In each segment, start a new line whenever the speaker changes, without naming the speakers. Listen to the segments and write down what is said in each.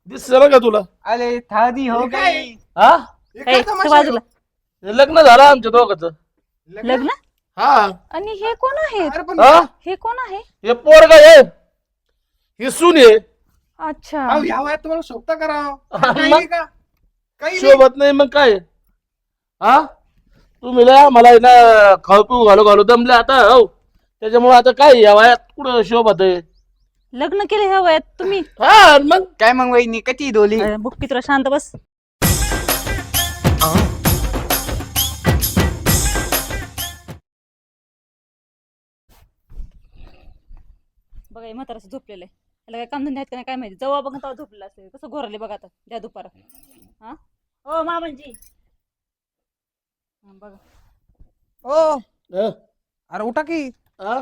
दिसलं का तुला?
अरे थादी हो काय
हा
हे काय
तू
तमाशा
बाजूला.
हे लग्न झालं आमच्या दोघांचं.
लग्न?
लग्न?
हा
आणि हे कोण आहेत?
अरे पण
हा
हे कोण आहे?
हे पोरग आहे, हे सून आहे.
अच्छा.
अहो, ह्या वयात तुम्हाला शोभता करावं
हा,
काही
मग?
नाही का? काही नाही.
शोभत नाही मग काय? हा तुम्ही लय मला आहे ना खाऊ पिऊ घालू घालू दमले आता. हो त्याच्यामुळे आता काय या वयात कुठं शोभत आहे?
लग्न केले ह्या वयात तुम्ही?
हा मग
काय मग वहिनी कधी दोली
अरे बुक्की तुला शांत बस. बघा हे म्हातारा असं झोपलेलं आहे. त्याला काय कामधंदे आहेत का नाही काय माहिती. जवळ बघा तेव्हा झोपलेला असेल. कसं घोरले बघा आता द्या दुपारा. हा ओ मामांजी बघा.
ओ
हा?
अरे उठा की.
हा?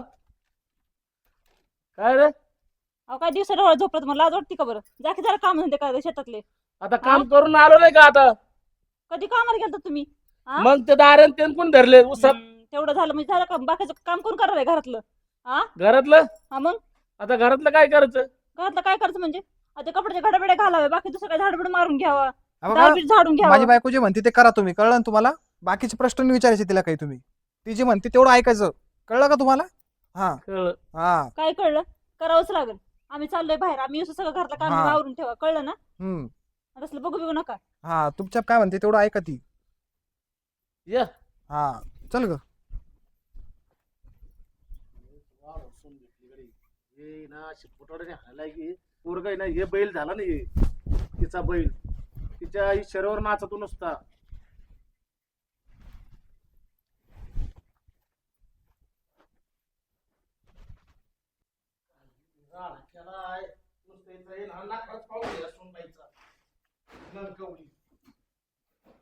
काय रे?
अहो काय दिवसा डोळा झोपलं तुम्हाला लाज वाटते का बरं? जा की जरा काम धंदे करा शेतातले.
आता काम करून आलो नाही का आता?
कधी कामाला गेलता तुम्ही? हा?
मग ते दारण ते कोण धरले उसात
तेवढं झालं म्हणजे झालं का? बाकीचं काम कोण करणार आहे घरातलं? हा
घरातलं?
हा मग
आता घरातलं काय करायचं?
घरातलं काय करायचं म्हणजे? आता कपड्याचे घडाबेडे घालावे, बाकी दुसरं काय झाडबड मारून घ्यावा,
हा बघा,
दारबीर झाडून घ्यावा.
माझी बायको जे म्हणते ते करा तुम्ही. कळलं ना तुम्हाला? बाकीचे प्रश्न नाही विचारायचे तिला काही तुम्ही. ती जे म्हणते तेवढं ऐकायचं. कळलं का तुम्हाला? हा
कळलं.
हा
काय कळलं? करावंच लागेल. आम्ही चाललोय बाहेर. आम्ही असं सगळं घरातलं काम
हा.
आवरून ठेवा. कळलं ना?
हम्म
तसलं बघू बिघू नका.
हा तुमच्या काय म्हणते तेवढं ऐका ती.
या
हा चल ग.
हे ना फुटाडे हाणायला की पोरग आहे ना हे बैल झाला नाही तिचा बैल तिच्या शरीरावर नाचतो नुसता.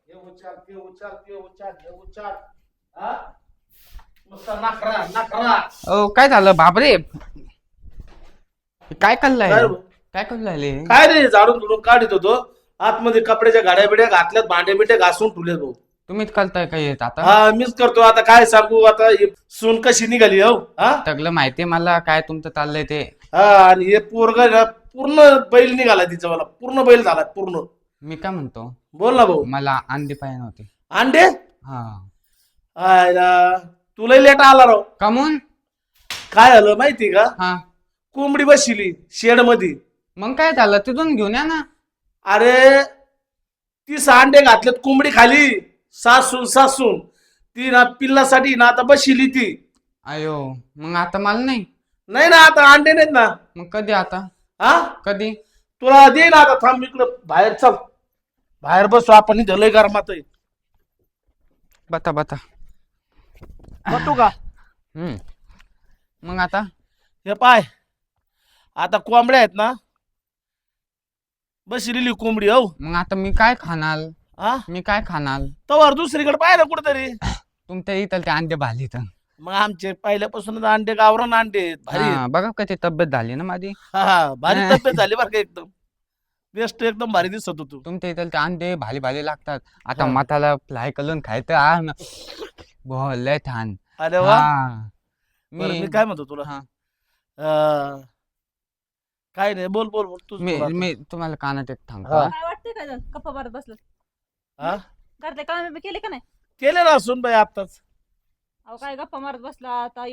हे उचार ते उचार ते उचार हे उचार हा नुसता नाकरा नाकरा.
ओ काय झालं बापरे काय कल्लाय
काय रे?
काय कल्लाय
काय रे झाडून झुडून काढत होतो आतमध्ये कपड्याच्या गाड्या बिड्या घातल्यात भांडे बिंडे घासून ठेवले भाऊ.
तुम्हीच कळताय काय येत आता
हा मीच करतो आता काय सांगू आता ही सून कशी निघाली हो हा
सगळं माहितीये मला काय तुमचं चाललंय ते.
हा आणि हे पोरग ना पूर्ण बैल निघाला तिचा मला पूर्ण बैल झाला पूर्ण.
मी काय म्हणतो
बोल ना भाऊ.
मला अंडी पाहिजे होती.
अंडे
हा
आयला तुला लेट आला राव.
कमून
काय झालं माहिती का
हा
कोंबडी बसली शेड मध्ये.
मग काय झालं तिथून घेऊन या ना.
अरे ती अंडे घातलेत कोंबडी खाली सासून सासून ती ना पिल्लासाठी ना आता बसली ती.
अयो मग आता मला नाही.
नाही ना आता अंडे नाहीत ना.
मग कधी आता
हा
कधी
तुला दे ना आता थांब इकडं बाहेर चल बाहेर बसू आपण इथं लय गरमात आहे.
बता बता
बसू का?
मग आता
हे पाय आता कोंबड्या आहेत ना बसलेली कोंबडी हो.
मग आता मी काय खाणार
हा
मी काय खाणार
तवर दुसरीकडे पाहिलं कुठेतरी.
तुमच्या इथं ते अंडे भाली तर
मग आमचे पहिल्यापासून अंडे गावरान अंडे आहेत. भारी आहेत.
बघा कशी तब्येत झाली ना माझी.
हा भारी तब्येत झाली बरं का एकदम बेस्ट एकदम भारी दिसत होतो.
तुमच्या इथं ते अंडे भाली भाली लागतात. आता
हा.
मताला फ्लाय करून खायचं लय छान.
अरे वा
हा.
बरं, मी काय म्हणतो तुला
हा.
काय नाही बोल बोल बोल तूच
मी
बोल आता.
मी तुम्हाला कानात एक सांगतो
हा.
हा.
काय वाटतंय काय गप्पा मारत बसलं?
हा?
घरातले काम केले का नाही?
केले ना सुन बाई आताच.
अहो काय गप्पा मारत बसला आता?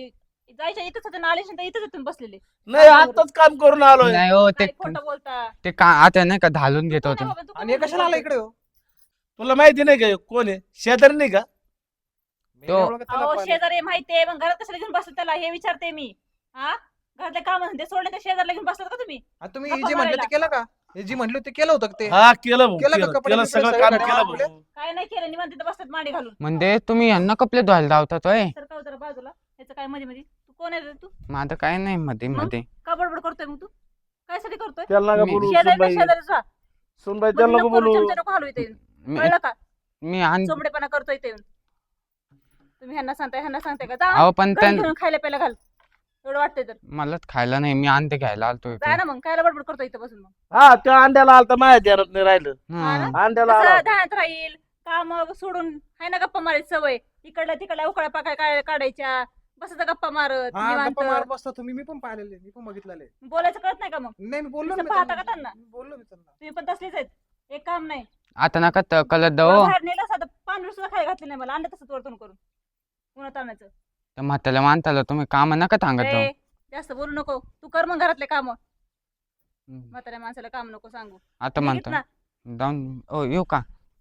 जायच्या इथंच होते ना आले इथंच तुम्ही बसलेले.
नाही आताच काम करून आलोय.
नाही हो ते
काय खोटं बोलता?
ते का आता नाही का घालून घेत होते.
बाबा, तू
आणि हे
खोटं
कशाला आला
बोलतोय.
इकडे हो?
तुला माहिती नाही का कोण आहे शेजारी नाही का?
मी
तो-
नाही ओळखत त्याला
अहो
पण.
शेजारी माहितीये पण घरात कशाला घेऊन बसले त्याला हे विचारते मी. हा घरातले काम ते सोडले त्या शेजारला घेऊन बसलात का तुम्ही?
हा, तुम्ही
गप्पा
जे म्हणलं ते
मारायला.
केलं का? हे जी म्हणलं ते केलं होतं का ते?
हा केलं भाऊ
केलं का
केलं
कपडे
केलं
बिपडे
सगळं
सगळे
काम
घड्या
केलं
मारले?
भाऊ.
काय नाही केलं निवांत तिथं बसतात मांडी घालून.
म्हणजे तुम्ही यांना कपडे धुवायला धावतात होय.
तर का जरा बाजूला ह्याचं काय मध्ये मध्ये तू कोण आहे रे तू?
माझं काय नाही मध्ये
मग?
मध्ये.
का बडबड करतोय मग तू? काय साठी करतोय?
त्याला नका
मी-
बोलू
शेजारी
सुनबाई
शेजारीच राहा.
सुनबाई त्याला नको बोलू.
चमचा नको हलवू इथे येऊन.
मी
कळलं का?
मी
चोमडेपणा करतोय इथे येऊन. तुम्ही ह्यांना सांगताय का? जा
अहो पण
घरी घेऊन खायला प्यायला घाल. एवढं वाटतंय तर
मलाच खायला नाही. मी अंडे घ्यायला आलतो
जा ना मग कायला बडबड करतोय इथं बसून मग.
हा त्या अंड्याला आलता माझ्या ध्यानात नाही राहिलं.
हा ना?
अंड्याला आला
कसं ध्यानात राहील काम सोडून हाय ना गप्पा मारायची सवय. इकडल्या तिकडल्या उकळ्या पाकळ्या काढायच्या बसायचा गप्पा मारत
हा
निवांत.
गप्पा मारत बसता तुम्ही, मी पण पाहिलेले, मी पण बघितलेले.
बोलायचं कळत नाही का मग?
नाही मी बोललो ना,
नुसतं पाहता का त्यांना?
बोललो मी त्यांना.
तुम्ही पण तसलीच आहेत. एक काम नाही
आता नका कलत
तुला
जाऊ.
बाहेर नेलं साधं पांढरं सुद्धा खायला घातली नाही मला, आणलं तसंच वरतून करून उन्हात आणायचं.
त्या म्हाताला मानताला तुम्ही काम नका सांगत जाऊ.
ए, जास्त बोलू नको तू, कर मग घरातले काम. म्हाताऱ्या माणसाला काम नको सांगू.
आता
निघित
म्हणतो
ना.
जाऊन येऊ का?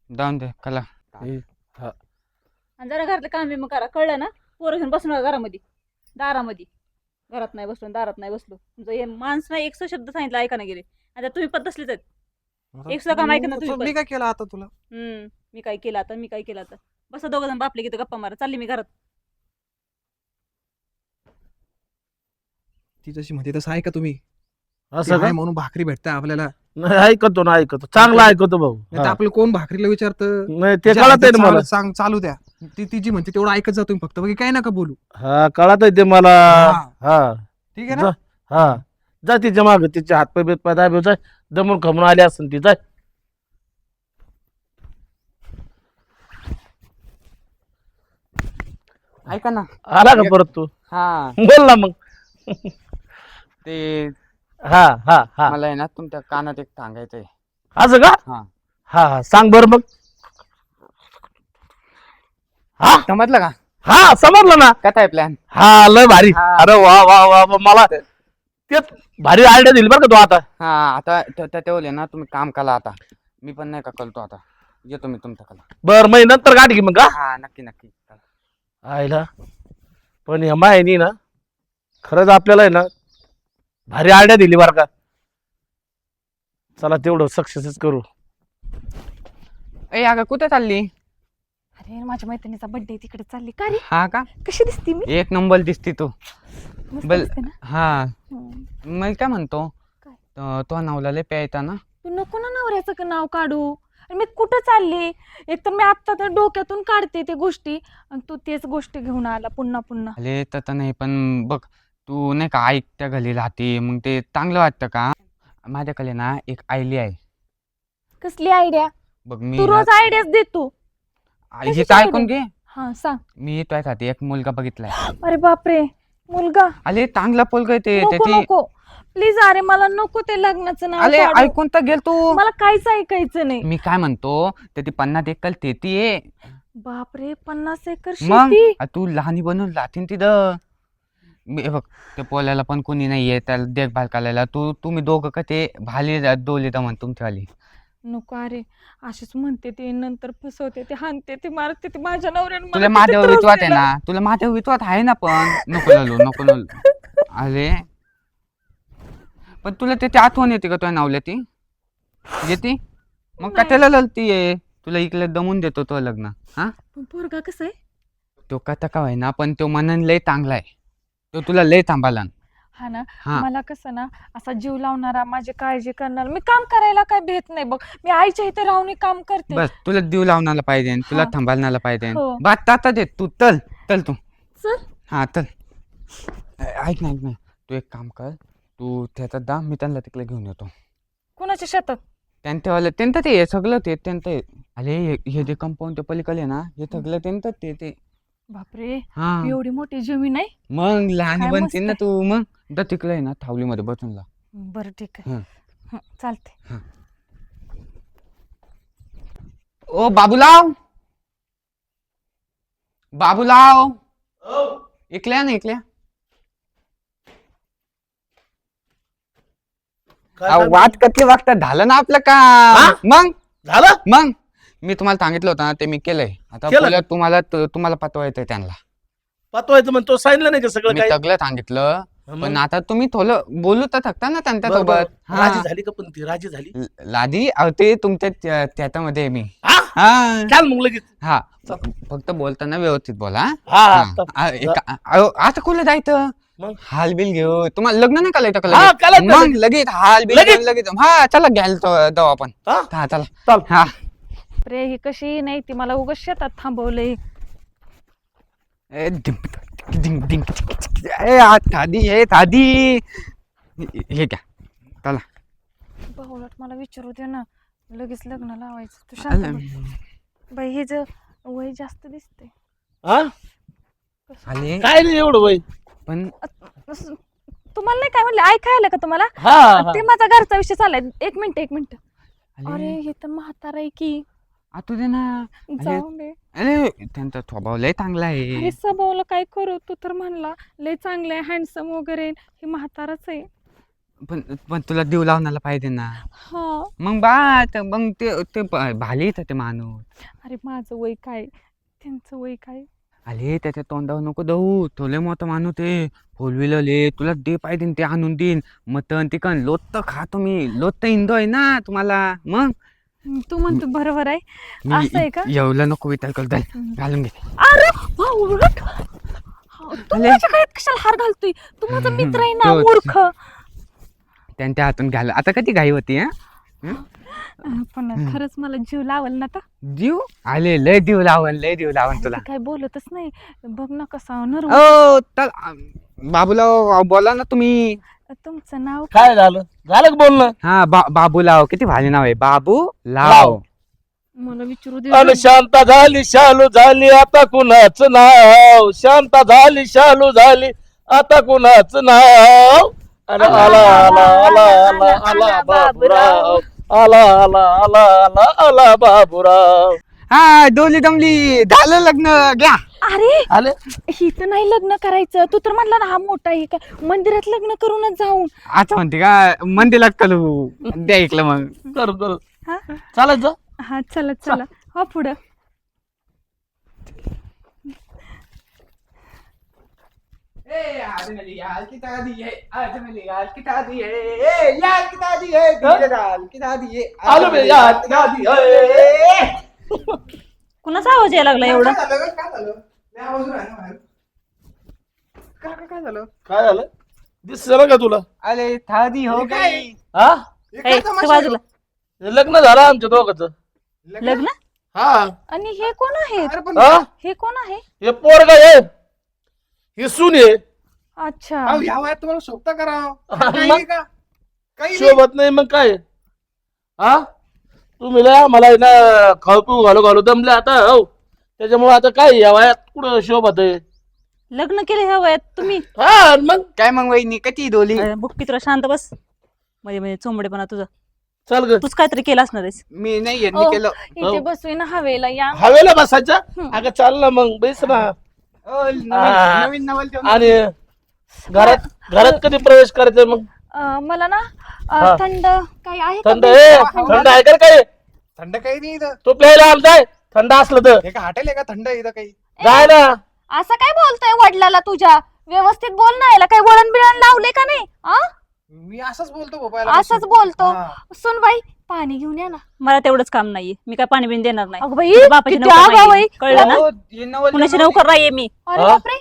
जाऊन दे कला.
आणि जरा घरातले काम मग करा, कळलं ना? पोरं घेऊन बसू नका घरामध्ये, दारामध्ये. घरात नाही बसलो, दारात नाही बसलो. तुमचं हे माणसं नाही, एक शब्द सांगितलं ऐका ना गेले. आता तुम्ही पण तसलीच आहेत. एक सुद्धा काम ऐकत ना तुम्ही पण.
मी काय केलं आता तुला?
मी काय केलं आता, मी काय केलं आता. बस दोघं जण बापले घेतो गप्पा मारा, चालली मी घरात.
ती जशी म्हणते तसं ऐका तुम्ही.
असं
ते
का?
आहे म्हणून भाकरी भेटते आपल्याला,
नाही ऐकतो ना, ऐकतो, चांगला ऐकतो भाऊ.
नाही तर आपलं कोण भाकरीला विचारतं.
नाही ते
जे
कळत
आहे
आहे
ते
ना मला.
सांग, चालू द्या. ती जी म्हणते तेवढं ऐकत जा तुम्ही फक्त, बाकी काय नका बोलू.
हा कळत आहे ते मला.
हा.
हा
ठीक आहे ना?
हा जा तिच्या माग, तिचे हातपाय बेतपाय दाबे जाय, दमून खमून आली असेल ती, जाय.
ऐका ना.
आला का परत तू?
हा
बोल ना मग.
ते
हा हा हा
मला आहे ना तुमच्या कानात एक सांगायचंय.
असं का?
हा
हा हा सांग बर मग. हा
समजलं का?
हा समजलं ना.
कसा आहे प्लॅन?
हा लय भारी.
हा.
अरे वा वा वा वा, मला तेच भारी आयडिया दिली बरं का तू आता.
हा आता ते बोलले ना तुम्ही काम करा आता. मी पण नाही का करतो आता. येतो मी तुमच्या कला.
बर मग नंतर गाठ घे मग का.
हा नक्की नक्की.
आयला पण एम आय ना खरंच आपल्याला आहे ना भारी आयडिया दिली बरं का. चला तेवढं सक्सेसच करू.
ए अगं कुठे चालली?
अरे माझ्या मैत्रिणीचा बर्थडे तिकडे चालली का रे?
हा का?
कशी दिसती मी?
एक नंबर दिसती तू.
मस्त
बल
दिसते ना?
हा
हम्म.
मी काय म्हणतो
काय?
तो नावला लय प्यायचा ना.
तू नको ना नवऱ्याचं नाव काढू. आणि मी कुठं चालली? एक तर मी आत्ता तर डोक्यातून काढते ते गोष्टी, आणि तू तेच गोष्टी घेऊन आला पुन्हा पुन्हा.
अरे तर नाही पण बघ तू नाही का ऐकत्या घरी राहते मग ते चांगलं वाटतं का? माझ्याकडे ना एक आयली आहे.
कसली आयडिया?
बघ मी
तू रोज आयडियाच देतो.
हे
कशाची
तर ऐकून घे.
हा सांग.
मी तुझ्यासाठी एक मुलगा बघितलाय.
अरे बापरे, मुलगा?
अरे चांगला पोलगा आहे ते
नको
त्याची.
नको प्लीज, अरे मला नको ते लग्नाचं नाव
अरे
काढू.
ऐकून तर गेल तू.
मला काहीच ऐकायचं नाही.
मी काय म्हणतो तर ती 50 एकर शेती आहे.
बापरे, 50 एकर
मग
शेती?
तू लहानी बनून राहतीन तिथं. हे बघ त्या पोल्याला पण कोणी नाहीये त्याला देखभाल करायला. तुम्ही दोघं का ते भाली दोले दमन तुमच्यावाली.
नको अरे, अशीच म्हणते ते, नंतर फसवते ते, हाणते ते, मारते ते माझ्या नवऱ्याने मला
तुला
किती
माझ्यावर
त्रास
विश्वास आहे
दिला.
ना? तुला माझ्यावर विश्वास आहे ना? पण नको ललू नको ललू. अरे पण तुला त्याची आठवण येते का तुझ्या नावल्या ती येते? मग का
नाही.
त्याला ललती आहे? तुला इकडे दमून देतो तो लग्न. हा
पण पोरगा कसं आहे?
तो कथा का ना पण तो मनन लय चांगला आहे. तो तुला लय थांबाला.
हा ना,
हा.
मला कसं ना असा जीव लावणारा, माझी काळजी करणारा, मी काम करायला काय भेट नाही बघ. मी आईच्या इथे राहून काम करते.
बस तुला जीव लावण्याला पाहिजे तुला
हा.
थांबायला पाहिजे.
हो.
बात आता दे तू चल चल तू.
चल.
हा चल. ऐक ना तू एक काम कर. तू त्याचा दा मी त्यांना तिकडे घेऊन येतो.
कुणाच्या शेतात?
त्यांचं ते सगळं ते त्यांचं. अरे हे जे कंपाऊंड ते पलीकडे ना हे सगळं त्यांचं ते.
बापरे,
हा
एवढी मोठी जमीन आहे?
मग लहान
काय
बनते ना
मस्त
तू. मग दा तिकडे आहे ना थावलीमध्ये बसून ला.
बरं ठीक आहे.
हं.
चालते.
ओ बाबूलाव बाबूलाव इकल्या ना इकल्या. वाट कती वागता झालं ना आपलं का?
हा?
मग
झालं.
मी तुम्हाला सांगितलं होतं ना ते मी केलंय. आता
केलं?
पुढे तुम्हाला पतवायचंय त्यांना.
पाहतोय मग तो सांगितलं नाही का सगळं
मी
काय?
सगळं सांगितलं
मग?
पण आता तुम्ही थोडं बोलू तर शकता ना
बरं,
त्यांच्यासोबत.
बरं. राजी झाली का पण ती राजी झाली?
लादी अहो, ते तुमच्या त्याच्यामध्ये आहे मी.
हा
हा
चाल मग लगेच.
हा फक्त बोलताना व्यवस्थित बोला.
हा
हा.
हा.
आता कुठलं जायचं?
मग?
हाल बिल घेऊ. तुम्हाला लग्न नाही करायचं का
हा,
लगेच?
करायचं
मग
लगेच.
लगेच हाल बिल
लगेच?
घेऊन लगेच. हा चला घ्यायला जाऊ आपण.
हा?
हा चला
चल.
हा.
रे ही कशी नाही, ती मला उगाच शेतात थांबवलंय.
ए, डिंग, डिंग, ए, दादी हे घ्या चला.
भाऊलाट मला विचारू दे ना, लगेच लग्न लावायचं. तू शांत बस. बाई हे वय जास्त दिसते.
हा
आले
काय नाही एवढं वय.
पण
तुम्हाला नाही काय म्हणले ऐकायला का तुम्हाला?
हा
ते माझा घरचा विषय चाललाय. एक मिनिट. अरे
आले
हे तर म्हातारा आहे की.
आतू दे ना.
जाऊ दे.
अरे त्यांचा स्वभाव लय चांगला आहे.
अरे स्वभावाला काय करू, तू तर म्हणला लय चांगलं आहे, हँडसम वगैरे. हे म्हाताराच आहे.
पण पण तुला देव लावण्याला पाहिजे ना.
हा.
मग मग ते भाली ते माणूस.
अरे माझं वय काय, त्यांचं वय काय.
अरे त्याच्या तोंडावर नको जाऊ. तो लय मोठा माणूस आहे. 4 व्हीलर आहे. तुला दे पाहिजे ते आणून देईन. मटन तिकन लोत खातो मी. लोत इंदोय ना तुम्हाला. मग
तू म्हणतो बरोबर आहे. असं आहे का?
एवढं नको विचार कर. घालून घे.
अरे बावळट. तू माझ्या गळ्यात कशाला हार घालतोय? तू माझा मित्र आहे ना, मूर्ख.
त्यांच्या हातून घाल. आता कधी घाई होती हा?
पण खरंच मला जीव लावल ना तर.
जीव आले. लय जीव लावण तुला.
काय बोलतच नाही. बघ ना कसा नर्व.
ओ तर बाबूलाव बोला ना तुम्ही.
तुमचं नाव
काय झालं का बोलणं?
हा बाबूलाव. किती भारी नाव आहे. बाबूलाव.
मला विचारू दे.
अन शांता झाली शालू झाली आता कुणाचं नाव? शांता झाली शालू झाली आता कुणाचं नाव? अन आला आला आला आला आला बाबूराव. आला आला आला आला आला बाबूराव.
हा डोली दमली. झालं लग्न. घ्या.
अरे
आले
ही तर नाही लग्न करायचं. तू तर म्हटला ना हा मोठा आहे काय, मंदिरात लग्न करूनच जाऊन.
आता म्हणते का मंदिरात करू. द्या ऐकलं मग.
करू
हा
चालायचं.
हा चला हो पुढं.
आलो बे यार गादी.
कुणाचा आवाज यायला लागला एवढा?
काय झालं?
काय झालं दिसलं का तुला?
अरे थादी हो काय.
हा
ए, ते बाजूला.
लग्न झालं आमच्या दोघांचं.
लग्न?
हा
आणि हे कोण आहेत?
अरे पण
हा
हे कोण आहे?
हे पोरग आहे. हे सून आहे.
अच्छा.
अहो, या वयात तुम्हाला शोभता करावं
हा,
काही
मग?
नाही का? काही नाही.
शोभत नाही मग काय? हा तुम्ही लय मला आहे ना खाऊ पिऊ घालू दमले आता. हो त्याच्यामुळे आता काय या वयात कुठं शोभत आहे?
लग्न केले ह्या वयात तुम्ही?
हा मग
काय मग वहिनी कधी डोली.
बुक्की तुला शांत बस. म्हणजे चोंबडेपणा तुझा.
चल ग.
तूच काहीतरी केलं असणार आहेस.
मी नाही यांनी
ओ,
केलं.
इथे बसवी ना हवेला या.
हवेला बसायचं. अगं चाल ना मग बैस ना. हा.
नवीन नवल ठेवून.
आणि घरात कधी प्रवेश करायचा मग?
मला ना
हा.
थंड काही आहे का?
थंड थंड आहे का रे काय?
थंड काही नाही इथं.
तू प्यायला आमचाय थंड असलं तर
हे का हॉटेल आहे का थंड आहे इथं काही?
जाय ना.
असं काय बोलतोय वडिलाला तुझ्या? व्यवस्थित बोल ना. याला काय वळण बिळण लावले का नाही?
मी असंच बोलतो भोपायला.
असंच बोलतो.
हा.
सुन बाई पाणी घेऊन या ना.
मला तेवढंच काम नाहीये. मी काय पाणी बिन देणार नाही.
अगं बाई
तुझ्या बापाची
किती
नोकर
आगाऊ
नाहीये.
आहे.
कळलं ना?
हो, हे नवल
कुणाची
ठेवून.
नोकर नाहीये मी.
अरे
हा?
बापरे.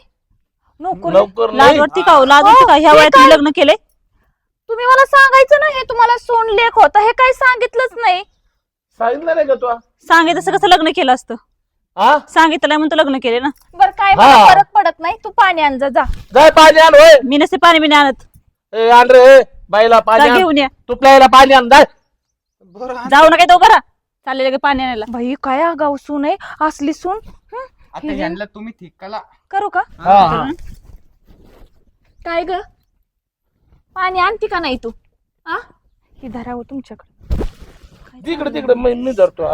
नोकर
लवकर
लाज
नाही.
वाटते का हो? लाज वाटते का? ह्या
हे
वयात
काय?
मी लग्न केले.
तुम्ही मला सांगायचं ना. हे तुम्हाला सोन लेख होता हे काही सांगितलंच नाही.
सांगितलं नाही का तू?
सांगितलं असं कसं लग्न केलं असतं?
हा
सांगितलं म्हणून लग्न केले ना.
बर काय
हा.
मला फरक पडत नाही. तू पाणी आण जा.
जाय पाणी आण. होय
मी नसते पाणी बिणी आणत.
ए, आण रे बाईला पाणी
जा
आण.
घेऊन या.
तू प्यायला पाणी आण. जाय.
बरं हा.
जाऊ नका तो करा. चालले लगे पाणी आणायला.
बाई काय आगाऊ सून आहे. असली सून.
आता यांना तुम्ही ठीक कला.
करू का?
हा, हा.
काय ग पाणी आणते का नाही तू? ही धरावं तुमच्याकडे.
तिकडे मी धरतो.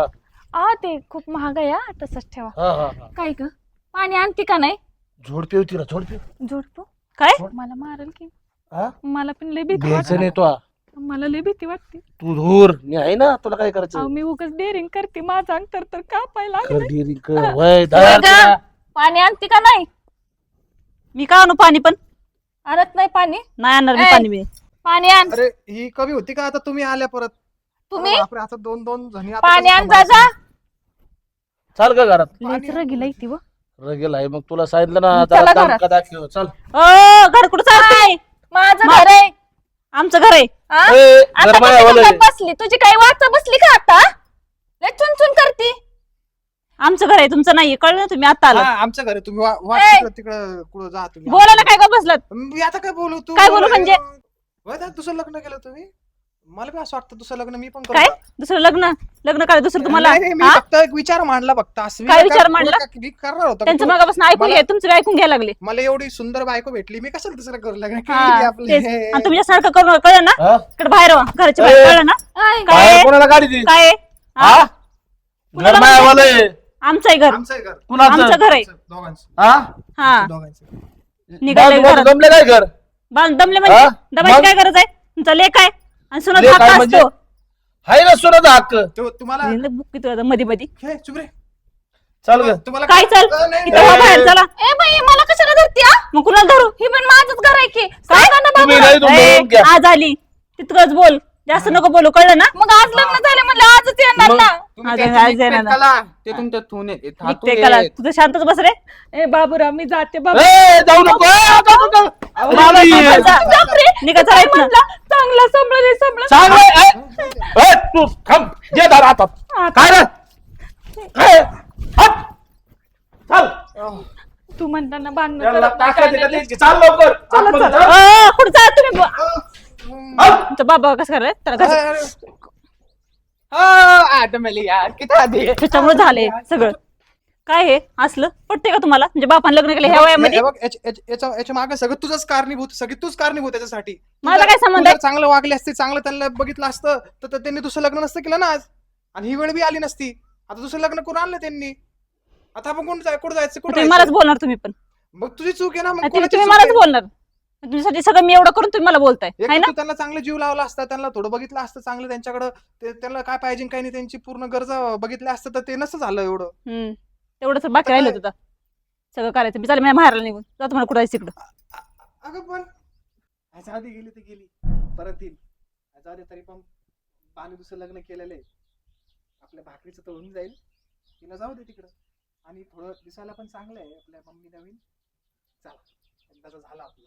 हा
ते खूप महाग आहे. तसंच ठेवा.
हा हा हा.
काय ग पाणी आणते का नाही?
झोड पिऊ तिला झोड पिऊ.
जोडतो.
काय?
मला मारल की?
हा
मला पण लय भीती
घ्यायचं
वाटते.
नाही तो.
मला लय भीती वाटते.
तू धूर मी आहे ना. तुला काय करायचं?
मी उगाच डेअरिंग करते. माझा अंग तर कापायला
कर
लागलंय.
डिरिंग कर. वय धर
ग,
तिला.
पाणी आणते का नाही?
मी का आणू पाणी पण?
आणत नाही पाणी.
नाही आणणार मी
ए.
पाणी बिणी.
पाणी आण.
अरे ही कमी होती का आता तुम्ही आल्या परत?
तुम्ही
बापरे, आता दोन जणी आता
पाणी
कसं
आण जा.
सांभाळायचं?
चाल का घरात?
लयच रगीला येते व.
रगेल आहे. मग तुला सांगितलं ना.
चला
जरा
घरात.
दमका दाखव. चल.
घर कुठं चालतंय?
माझं
मा-
घर आहे.
आमचं घर आहे.
हा?
ए,
आता
घर माझ्या
कशी
हवाला
गप्प
आहे.
बसली? तुझी काही वाचा बसली का आता? लय चुनचुन करती.
आमचं घर आहे तुमचं नाहीये. कळलं ना? तुम्ही आता
हा,
आलं.
आमच्या घरी तुम्ही वा
ए.
तिकडं कुठं जा तुम्ही.
बोलायला काय का बसलात?
मी आता काय बोलू? तू
काय बोलू म्हणजे?
दुसरं लग्न केलं तुम्ही? मला बी असं वाटतं दुसरं लग्न मी पण
काय
करू.
दुसरं लग्न लग्न काय दुसरं तुम्हाला
नाही, नाही, मी
हा?
फक्त एक विचार मांडला फक्त असं
काय विचार मांडला?
मी करणार होतो
त्यांचं मागापासून ऐकून
मला-
घ्या तुमचं बी ऐकून घ्यायला लागले
मला एवढी सुंदर बायको भेटली मी कशाला दुसरं करू लग्न
हा,
केली आपली.
तेच. आणि तुमच्यासारखं करून कळलं ना
हा?
इकडे बाहेर व्हा, घराच्या बाहेर
ए.
कळलं ना
आय,
काय
बाहेर
आहे?
कोणाला गाडी ती
काय आहे? हा?
हा घर मायावालं आहे.
आमचं आहे घर
आमचं आहे घर
कुणाचं
आमचं घर आहे
दोघांचं
हा
हा
दोघांचं
निघाले
बाजूला
घरात.
जमले काय घर
दमले म्हणजे
हा?
दबायची
मग?
काय गरज आहे तुमचा लेख आहे आणि सुना
लेक
धाकटा
आहे म्हणजे?
असतो
हाय ना सोनाचा हक्क
तुम्हाला
बुक्की तुला मध्ये मध्ये
हे, चुप रे.
चाल ग
तुम्हाला
काय चल
नाही,
इथं हो बाहेर चला
ए बाई मला कशाला धरती हा?
मग कुणाला धरू
ही पण माझंच घर आहे की
काय?
सांगा ना
तुम्ही
बाबूराव.
नाही तुम्ही घ्या
आज आली तितकंच बोल जास्त नको बोलू कळलं ना
मग आज लग्न झालं म्हणलं आजच येणार
मग
ना
तुम्ही
आज-
त्याची
आज
निघते
येणार ना.
कला, ते तुमच्या थून येते, थातून
निघते कला
येत.
तुझं शांतच बस रे
ए बाबूराव मी जाते बाबू
ए, जाऊ नको मला ये.
निघा चला इथनं.
म्हणलं चांगला सांभाळले सांभाळ
चांगलं आहे. ए, ए, तू थांब जे दार हातात काय रे ए, हट. चल
तू म्हणताना बांधणं
त्याला
करत नाही, काय
टाकायचं का
नाही.
तेच की. चाल लवकर आतमध्ये चल.
कुठं जा तुम्ही
हट.
तुमचा बाबा कसं करायला त्याला कसं त्याच्यामुळे झाले सगळं काय हे असलं पटते का तुम्हाला म्हणजे बापान लग्न केलं ह्या वयामध्ये
याच्या मागे सगळं तुझंच कारणीभूत सगळी तूच कारणीभूत त्याच्यासाठी
माझा काय संबंध
तू
आहे?
जर चांगलं वागले असते चांगलं त्यांना बघितलं असतं तर त्यांनी दुसरं लग्न नसतं केलं ना आज आणि ही वेळ बी आली नसती आता दुसरं लग्न करून आणलं त्यांनी आता आपण कुठं जायचं कुठं
तुम्ही मलाच
जायचं?
बोलणार तुम्ही पण
मग तुझी चूक आहे ना मग
तुम्ही
कोणाची
तुम्ही
चूक
मलाच
आहे?
बोलणार तुमच्यासाठी सगळं मी एवढं करून तुम्ही मला बोलताय
एक
है
तर
ना
तू त्यांना चांगलं जीव लावला असता त्यांना थोडं बघितलं असतं चांगलं त्यांच्याकडं त्यांना काय पाहिजे काय नाही त्यांची पूर्ण गरजा बघितल्या असतं तर ते नसतं झालं एवढं
तेवढंच बाकी राहिलं होतं आता. सगळं करायचं मी चालेल मी बाहेरला निघून जा तुम्हाला कुठं जायचं तिकडं
अगं पण ह्याच्या आधी गेली तर गेली परत येईल ह्याच्या आधी तरी पण पाणी दुसरं लग्न केलेलं आहे आपल्या भाकरीचं तर होऊन जाईल तिला जाऊ दे तिकडं आणि थोडं दिसायला पण चांगलं आहे आपल्या मम्मी नवीन चला एकदाचं झालं आपलं